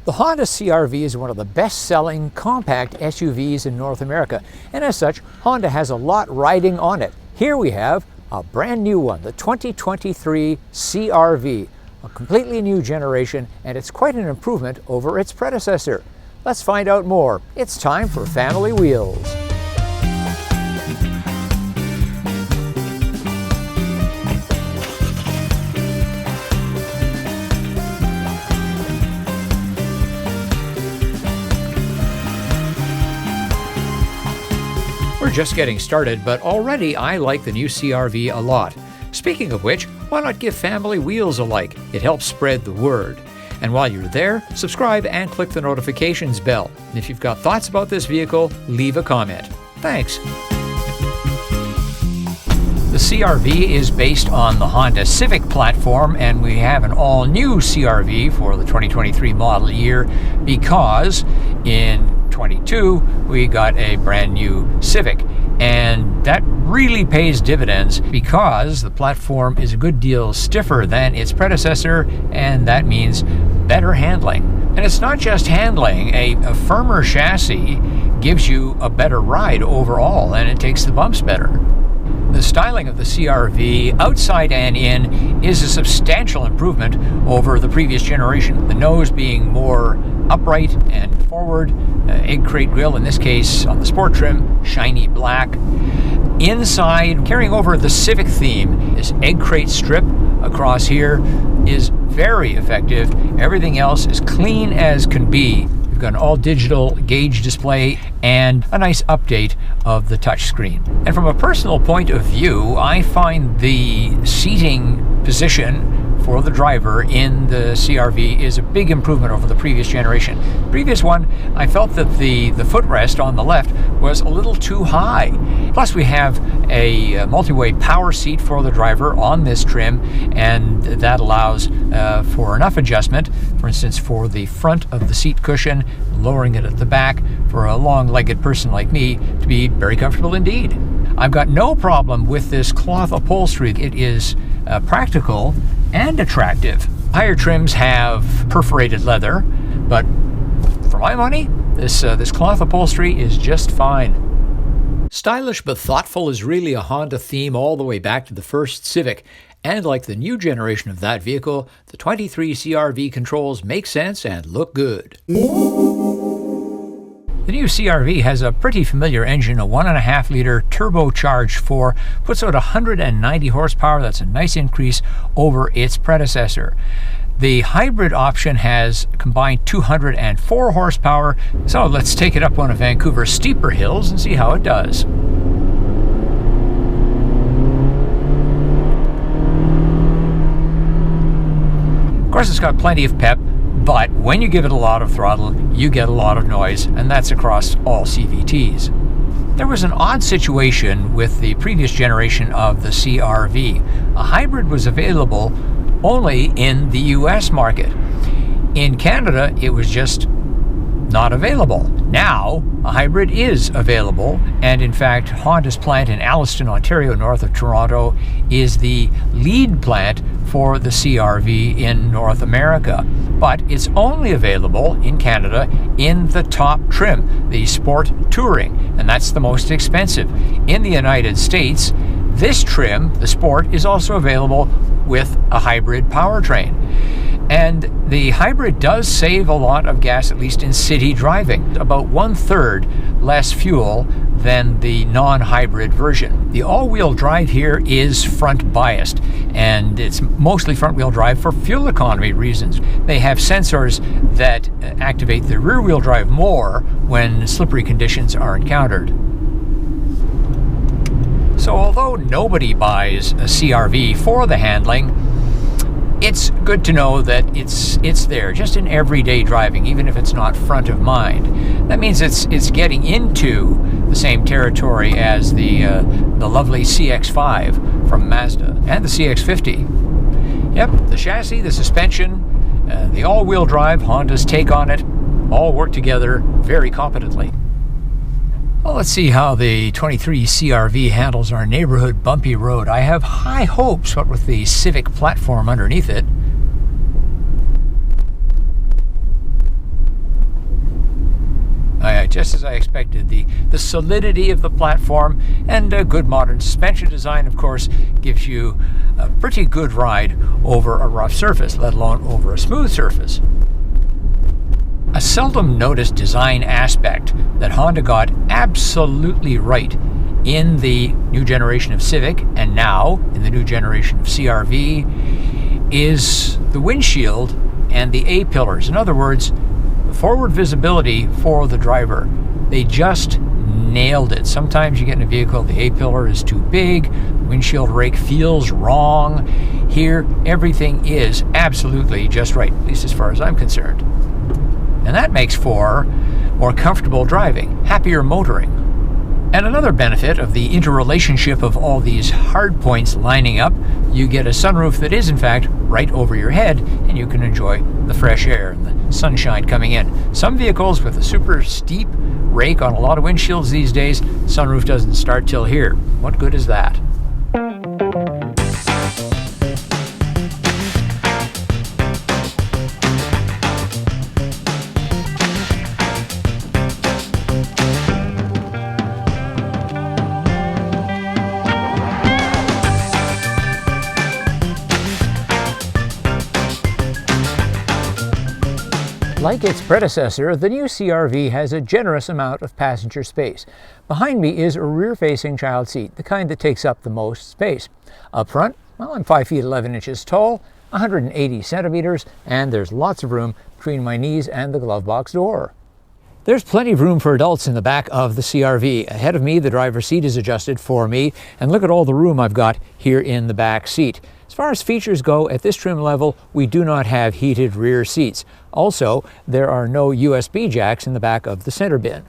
The Honda CR-V is one of the best-selling compact SUVs in North America, and as such, Honda has a lot riding on it. Here we have a brand new one, the 2023 CR-V, a completely new generation, and it's quite an improvement over its predecessor. Let's find out more. It's time for Family Wheels. We're just getting started, but already I like the new CR-V a lot. Speaking of which, why not give Family Wheels a like? It helps spread the word. And while you're there, subscribe and click the notifications bell. And if you've got thoughts about this vehicle, leave a comment. Thanks. The CR-V is based on the Honda Civic platform, and we have an all-new CR-V for the 2023 model year because in 22 we got a brand new Civic, and that really pays dividends because the platform is a good deal stiffer than its predecessor, and that means better handling. And it's not just handling. A firmer chassis gives you a better ride overall, and it takes the bumps better. The styling of the CR-V, outside and in, is a substantial improvement over the previous generation. The nose being more upright and forward, egg crate grille, in this case on the sport trim, shiny black. Inside, carrying over the Civic theme, this egg crate strip across here is very effective. Everything else is clean as can be. We've got an all-digital gauge display and a nice update of the touchscreen. And from a personal point of view, I find the seating position for the driver in the CR-V is a big improvement over the previous generation. The previous one, I felt that the footrest on the left was a little too high. Plus we have a multi-way power seat for the driver on this trim, and that allows for enough adjustment, for instance for the front of the seat cushion, lowering it at the back for a long-legged person like me to be very comfortable indeed. I've got no problem with this cloth upholstery. It is practical and attractive. Higher trims have perforated leather, but for my money, this cloth upholstery is just fine. Stylish but thoughtful is really a Honda theme all the way back to the first Civic. And like the new generation of that vehicle, the 23 CR-V controls make sense and look good. The new CR-V has a pretty familiar engine, a 1.5-liter turbocharged 4, puts out 190 horsepower. That's a nice increase over its predecessor. The hybrid option has combined 204 horsepower, so let's take it up one of Vancouver's steeper hills and see how it does. Of course, it's got plenty of pep, but when you give it a lot of throttle, you get a lot of noise, and that's across all CVTs. There was an odd situation with the previous generation of the CR-V. A hybrid was available only in the US market. In Canada, it was just not available. Now, a hybrid is available, and in fact, Honda's plant in Alliston, Ontario, north of Toronto, is the lead plant for the CR-V in North America. But it's only available in Canada in the top trim, the Sport Touring, and that's the most expensive. In the United States, this trim, the Sport, is also available with a hybrid powertrain. And the hybrid does save a lot of gas, at least in city driving, about 1/3 less fuel than the non-hybrid version. The all-wheel drive here is front biased, and it's mostly front-wheel drive for fuel economy reasons. They have sensors that activate the rear-wheel drive more when slippery conditions are encountered. So although nobody buys a CR-V for the handling, it's good to know that it's there, just in everyday driving, even if it's not front of mind. That means it's getting into the same territory as the lovely CX-5 from Mazda and the CX-50. Yep, the chassis, the suspension, the all-wheel drive, Honda's take on it, all work together very competently. Well, let's see how the 23 CR-V handles our neighborhood bumpy road. I have high hopes, what with the Civic platform underneath it. just as I expected. The solidity of the platform and a good modern suspension design, of course, gives you a pretty good ride over a rough surface, let alone over a smooth surface. A seldom noticed design aspect that Honda got absolutely right in the new generation of Civic and now in the new generation of CR-V is the windshield and the A-pillars. In other words, the forward visibility for the driver. They just nailed it. Sometimes you get in a vehicle, the A-pillar is too big, the windshield rake feels wrong. Here, everything is absolutely just right, at least as far as I'm concerned. And that makes for more comfortable driving, happier motoring. And another benefit of the interrelationship of all these hard points lining up, you get a sunroof that is in fact right over your head, and you can enjoy the fresh air and the sunshine coming in. Some vehicles with a super steep rake on a lot of windshields these days, sunroof doesn't start till here. What good is that? Like its predecessor, the new CR-V has a generous amount of passenger space. Behind me is a rear-facing child seat, the kind that takes up the most space. Up front, well, I'm 5 feet 11 inches tall, 180 centimeters, and there's lots of room between my knees and the glove box door. There's plenty of room for adults in the back of the CR-V. Ahead of me, the driver's seat is adjusted for me, and look at all the room I've got here in the back seat. As far as features go, at this trim level, we do not have heated rear seats. Also, there are no USB jacks in the back of the center bin.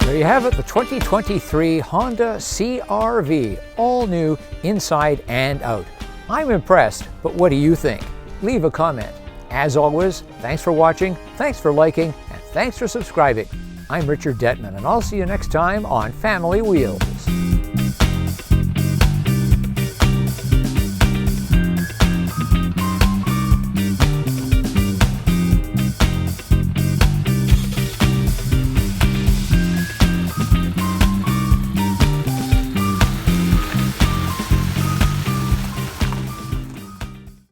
There you have it, the 2023 Honda CR-V, all new inside and out. I'm impressed, but what do you think? Leave a comment. As always, thanks for watching, thanks for liking, and thanks for subscribing. I'm Richard Detman, and I'll see you next time on Family Wheels.